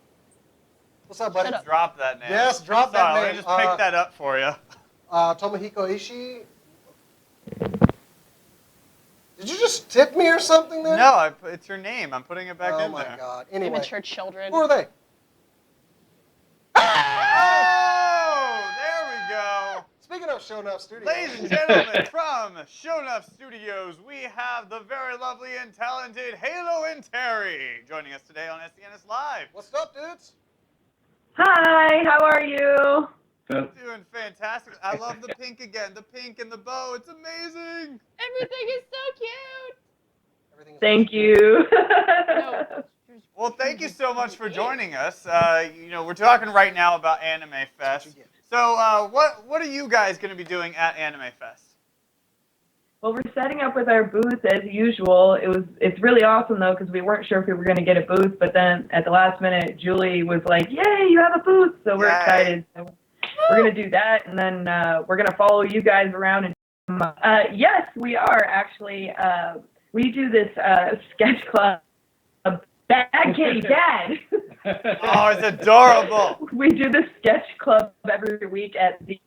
What's up, buddy? Drop that name. Yes, drop that name. Let me just pick that up for you. Tomohiko Ishii. Did you just tip me or something there? No, it's your name. I'm putting it back in there. Oh my God. Anyway. Immature children. Who are they? Oh, there we go. Speaking of Show Enough Studios. Ladies and gentlemen, from Show Enough Studios, we have the very lovely and talented Halo and Terry joining us today on SCNS Live. What's up, dudes? Hi, how are you? Doing fantastic. I love the pink again. The pink and the bow. It's amazing. Everything is so cute. Thank you. Well, thank you so much for joining us. We're talking right now about Anime Fest. So what are you guys going to be doing at Anime Fest? Well, we're setting up with our booth as usual. It's really awesome though because we weren't sure if we were going to get a booth, but then at the last minute, Julie was like, "Yay, you have a booth!" So we're Yay. excited. So we're going to do that, and then we're going to follow you guys around. And yes, we are actually. We do this sketch club. Bad Kitty Dad. Oh, it's adorable. We do this sketch club every week at the.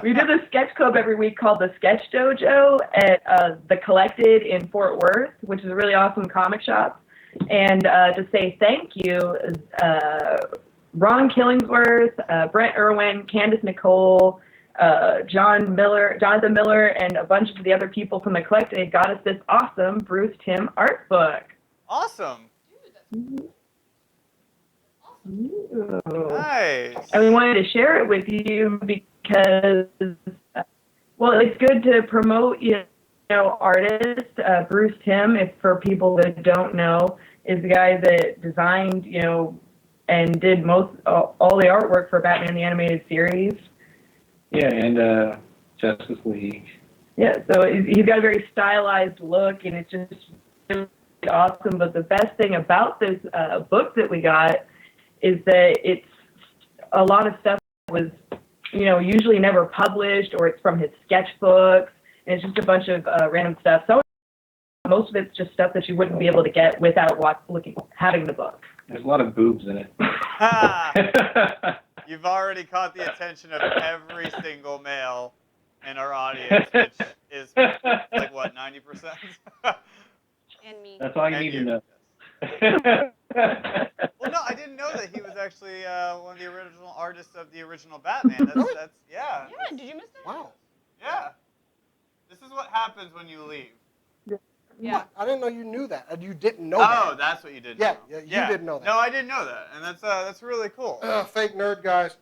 We do this sketch club every week called the Sketch Dojo at the Collected in Fort Worth, which is a really awesome comic shop. And to say thank you, Ron Killingsworth, Brent Irwin, Candace Nicole, Jonathan Miller, and a bunch of the other people from the Collected got us this awesome Bruce Timm art book. Awesome. Ooh. Nice. And we wanted to share it with you because, well, it's good to promote, artist. Bruce Timm, if for people that don't know, is the guy that designed, and did all the artwork for Batman the Animated Series. Yeah, and Justice League. Yeah, so he's got a very stylized look, and it's just really awesome. But the best thing about this book that we got is that it's a lot of stuff that was, usually never published, or it's from his sketchbooks, and it's just a bunch of random stuff. So most of it's just stuff that you wouldn't be able to get without having the book. There's a lot of boobs in it. You've already caught the attention of every single male in our audience, which is like what, 90%? And me. That's all you And need you. to know. Well, no, I didn't know that he was actually one of the original artists of the original Batman. That's yeah. Yeah, did you miss that? Wow. Yeah. This is what happens when you leave. Yeah. What? I didn't know you knew that. You didn't know that. Oh, that's what you didn't Yeah, know. yeah, you didn't know that. No, I didn't know that, and that's really cool. Fake nerd guys.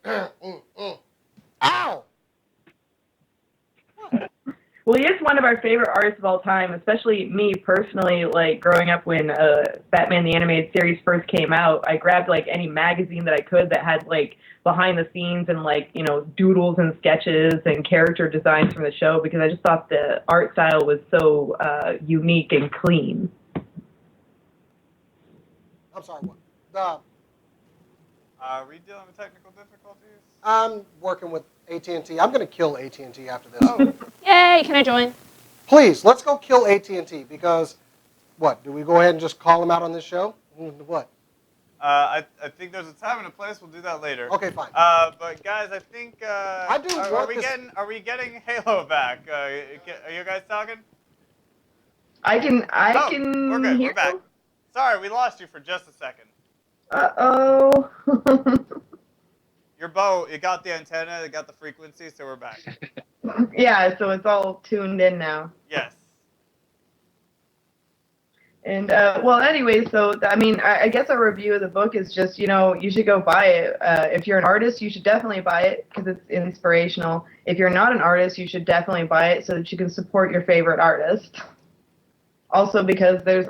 Ow! Well, he is one of our favorite artists of all time, especially me personally. Like growing up when Batman the Animated Series first came out, I grabbed like any magazine that I could that had like behind the scenes and like doodles and sketches and character designs from the show because I just thought the art style was so unique and clean. I'm sorry, what? Are we dealing with technical difficulties? I'm working with AT&T. I'm going to kill AT&T after this. Oh. Yay, can I join? Please, let's go kill AT&T because, what, do we go ahead and just call them out on this show? What? I think there's a time and a place. We'll do that later. Okay, fine. But guys, I think I do are want we this- getting Halo back? Are you guys talking? I can We're good. hear We're back. you. Sorry, we lost you for just a second. Uh-oh. Your bow, it got the antenna, it got the frequency, so we're back. Yeah, so it's all tuned in now. Yes. And, well, anyway, so, I guess our review of the book is just, you should go buy it. If you're an artist, you should definitely buy it because it's inspirational. If you're not an artist, you should definitely buy it so that you can support your favorite artist. Also because there's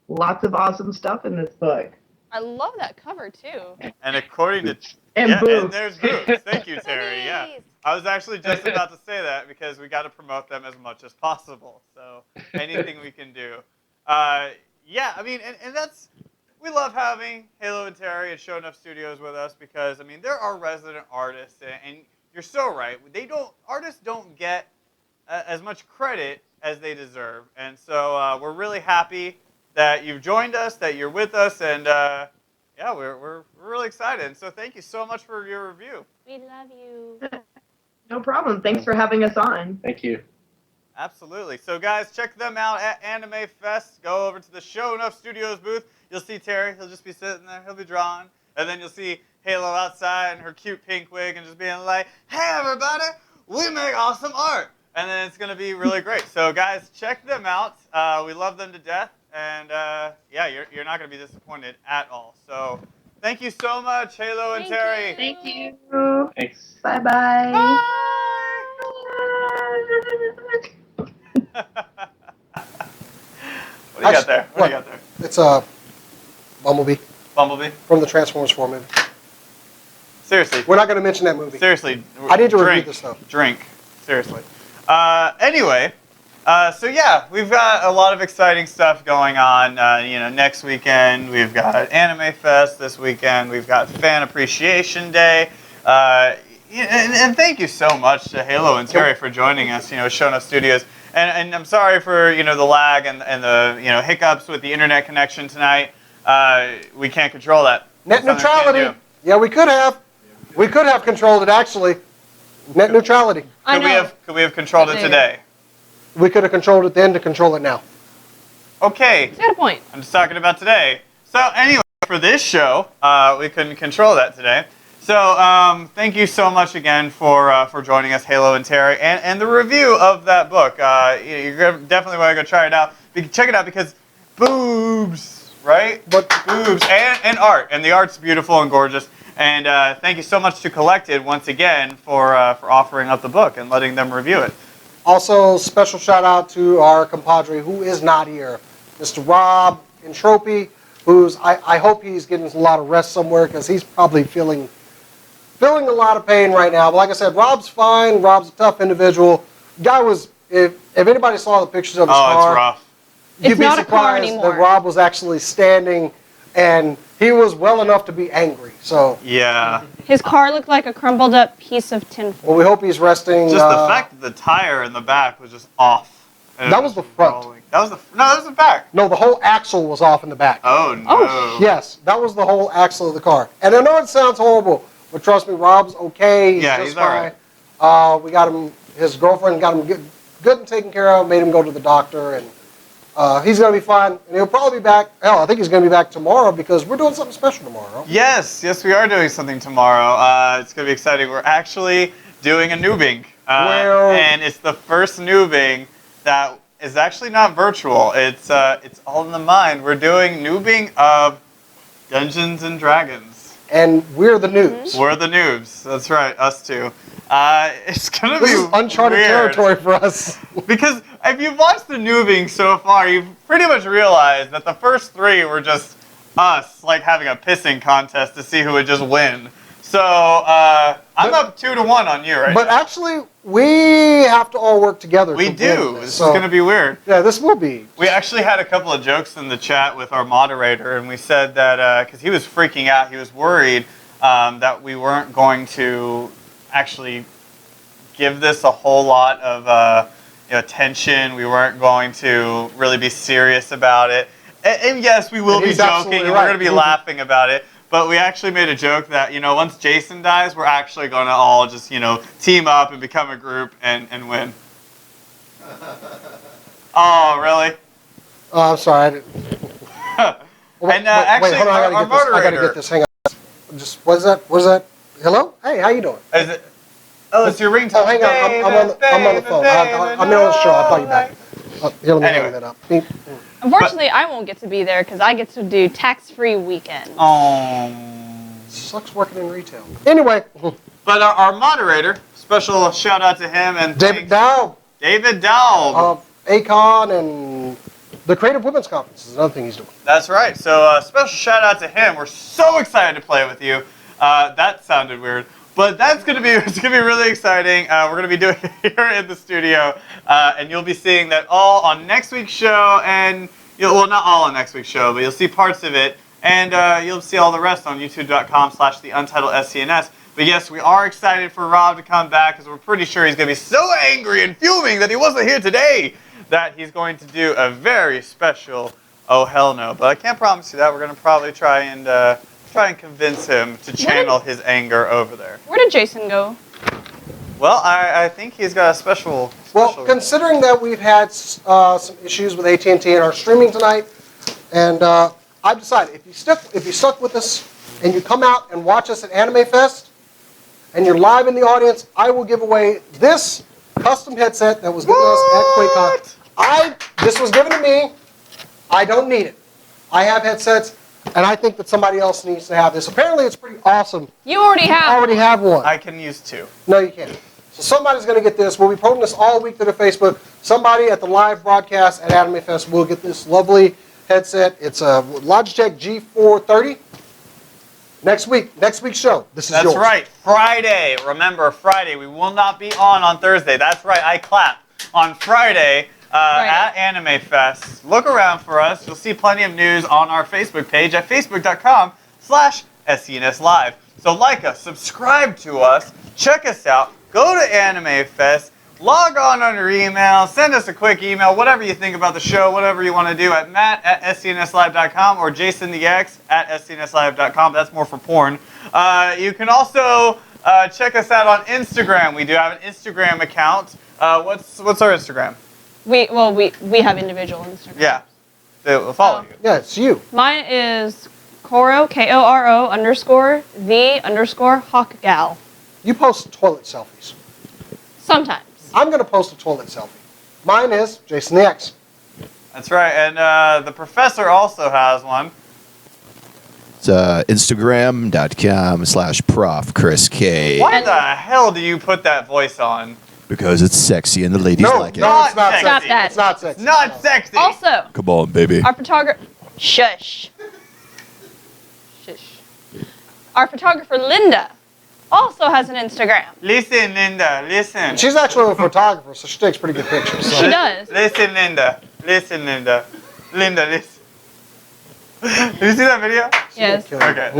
lots of awesome stuff in this book. I love that cover too. And according to... And yeah, boobs. and there's boobs. Thank you, Terry. Yeah. Boobies. I was actually just about to say that because we got to promote them as much as possible. So anything we can do. Yeah, I mean, and that's... We love having Halo and Terry at Show Enough Studios with us because, I mean, they're our resident artists. And you're so right. Artists don't get as much credit as they deserve. And so we're really happy that you've joined us, that you're with us, and yeah, we're really excited. And so thank you so much for your review. We love you. No problem. Thanks for having us on. Thank you. Absolutely. So guys, check them out at Anime Fest. Go over to the Show Enough Studios booth. You'll see Terry. He'll just be sitting there. He'll be drawing. And then you'll see Halo outside in her cute pink wig and just being like, "Hey everybody, we make awesome art." And then it's going to be really great. So guys, check them out. We love them to death. And yeah, you're not going to be disappointed at all. So thank you so much, Halo and Thank Terry. you. Thank you. Thanks. Bye-bye. What do you got there? What do you got there? It's a bumblebee. Bumblebee? from the Transformers 4 movie. Seriously. We're not going to mention that movie. Seriously. I need to review drink, this stuff. Drink. Seriously. Anyway, so yeah, we've got a lot of exciting stuff going on. Next weekend we've got Anime Fest. This weekend we've got Fan Appreciation Day. And thank you so much to Halo and Terry for joining us. Showing us studios. And I'm sorry for the lag and the hiccups with the internet connection tonight. We can't control that. Net neutrality. Yeah, we could have. We could have controlled it actually. Net neutrality. Could we have controlled it today? We could have controlled it then to control it now. Okay. He's got a point. I'm just talking about today. So anyway, for this show, we couldn't control that today. So thank you so much again for joining us, Halo and Terry, and the review of that book. You're definitely want to go try it out. Check it out because boobs, right? But boobs and art, and the art's beautiful and gorgeous. And thank you so much to Collected once again for offering up the book and letting them review it. Also, special shout out to our compadre who is not here, Mr. Rob Entropy, who's I hope he's getting a lot of rest somewhere because he's probably feeling a lot of pain right now. But like I said, Rob's fine. Rob's a tough individual. Guy was if anybody saw the pictures of his car, it's rough. You'd It's be not a car surprised anymore. that Rob was actually standing, and he was well enough to be angry. So, Yeah. His car looked like a crumbled up piece of tinfoil. well, we hope he's resting. Just the fact that the tire in the back was just off. And That it was the front. rolling. That was the back. No, the whole axle was off in the back. Oh no. Oh, Yes, that was the whole axle of the car. And I know it sounds horrible, but trust me, Rob's okay. Yeah, just he's all fine. right. We got him. His girlfriend got him good and taken care of. Made him go to the doctor, and he's gonna be fine. And he'll probably be back. Hell, I think he's gonna be back tomorrow because we're doing something special tomorrow. Yes, we are doing something tomorrow. It's going to be exciting. We're actually doing a noobing. And it's the first noobing that is actually not virtual. It's all in the mind. We're doing noobing of Dungeons and Dragons. And we're the noobs. We're the noobs. That's right, us two. It's going to be This is uncharted weird. territory for us. Because if you've watched the noobing so far, you've pretty much realized that the first three were just us, like having a pissing contest to see who would just win. So I'm up 2-1 on you right But now. actually, we have to all work together. We to do. win This is So, going to be weird. Yeah, this will be. We actually had a couple of jokes in the chat with our moderator, and we said that because he was freaking out, he was worried that we weren't going to actually give this a whole lot of attention. We weren't going to really be serious about it. And yes, we will And be he's joking, absolutely and we're right. going to be laughing about it. But we actually made a joke that, once Jason dies, we're actually going to all just, team up and become a group and win. Oh, really? Oh, I'm sorry. I didn't. And actually, hold on, our I gotta moderator. get this. Hang on. Just what is that? What is that? Hello? Hey, how you doing? Is it? Oh, it's your ringtone. Oh, hang on. I'm on the phone. I'm on the show. I'll call you back. Here, let me hang that up. Beep. Unfortunately, I won't get to be there because I get to do tax-free weekend. Oh. Sucks working in retail. Anyway, But our moderator, special shout out to him and David Dow David Daub. of ACON and the Creative Women's Conference is another thing he's doing. That's right. So special shout out to him. We're so excited to play with you. That sounded weird. But it's gonna be really exciting. We're gonna be doing it here in the studio, and you'll be seeing that all on next week's show, and well, not all on next week's show, but you'll see parts of it, and you'll see all the rest on youtube.com/theUntitledSCNS. But yes, we are excited for Rob to come back because we're pretty sure he's gonna be so angry and fuming that he wasn't here today that he's going to do a very special oh hell no. But I can't promise you that. We're gonna probably try and convince him to channel his anger over there. Where did Jason go? Well, I think he's got a special. Well, considering that we've had some issues with AT&T and our streaming tonight, and I've decided if you stuck with us and you come out and watch us at Anime Fest, and you're live in the audience, I will give away this custom headset that was given to us at QuakeCon. This was given to me. I don't need it. I have headsets. And I think that somebody else needs to have this. Apparently, it's pretty awesome. You already have. I already have one. I can use two. No, you can't. So somebody's going to get this. We'll be promoting this all week to the Facebook. Somebody at the live broadcast at Anime Fest will get this lovely headset. It's a Logitech G430. Next week's show. This is That's yours. right. Friday. Remember, Friday. We will not be on Thursday. That's right. I clap. On Friday at Anime Fest. Look around for us. You'll see plenty of news on our Facebook page at facebook.com/SCNS Live. So like us, subscribe to us, check us out, go to Anime Fest, log on your email, send us a quick email, whatever you think about the show, whatever you want to do at matt@scnslive.com or jasonthex@scnslive.com. That's more for porn. You can also check us out on Instagram. We do have an Instagram account. What's our Instagram? We have individual Instagram. Yeah. We'll follow you. Yeah, it's you. Mine is Koro, KORO_the_hawkgal. You post toilet selfies. Sometimes. I'm going to post a toilet selfie. Mine is Jason the X. That's right. And the professor also has one. It's Instagram.com/Prof Chris K. Why the hell do you put that voice on? Because it's sexy and the ladies like it. No, it's not Sexy. sexy. Stop that. It's not sexy. Not sexy. Also, Come on, baby. our photographer... Shush. Shush. Our photographer, Linda, also has an Instagram. Listen, Linda. Listen. She's actually a photographer, so she takes pretty good pictures. She does. Listen, Linda. Listen, Linda. Linda, listen. Did you see that video? Yes. Okay.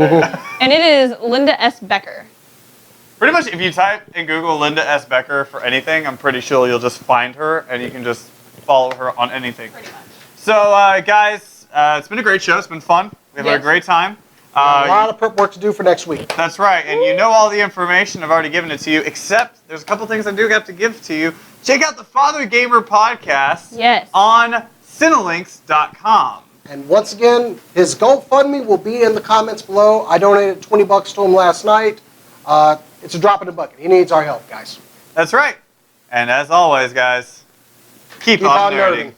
And it is Linda S. Becker. Pretty much, if you type in Google Linda S. Becker for anything, I'm pretty sure you'll just find her, and you can just follow her on anything. Pretty much. So, guys, it's been a great show. It's been fun. We've had a Yes. great time. A lot of prep work to do for next week. That's right, and you know all the information. I've already given it to you, except there's a couple things I do have to give to you. Check out the Father Gamer podcast Yes. on Cinelinks.com. And once again, his GoFundMe will be in the comments below. I donated $20 to him last night. It's a drop in the bucket. He needs our help, guys. That's right. And as always, guys, keep on nerding.